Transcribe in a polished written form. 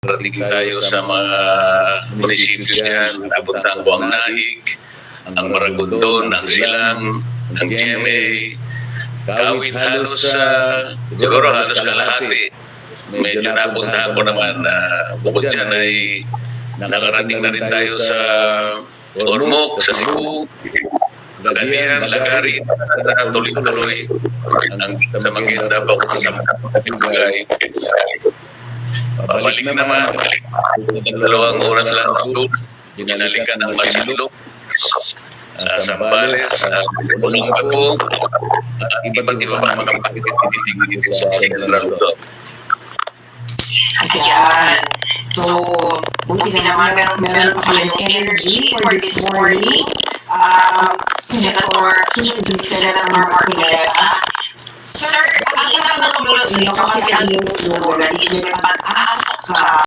Rating tayo sa mga munisipyo yan, napunta ang Buang Naik, ang Maragondon, ang Silang, ang GMA, Kawit halos siguro halos kalahati. Medyo napuntahan ko naman na bukod dyan ay nakarating na rin tayo sa Ormoc, sa Cebu, Galian, Lagari, tuloy-tuloy sa Maguindanao pa sa Pagay. Pabalik naman, dalawang oras lang ito, binalikan ng Masinlok, Sambales, Bulong-Bato, at iba't iba pa mga pagtitigil dito sa Central Luzon. Ayan. So, buti na naman meron pa kayong energy for this morning. Senator Marcoleta. Sir, ang ilang natulog niyo kasi ang news mo na is may pag-asa ka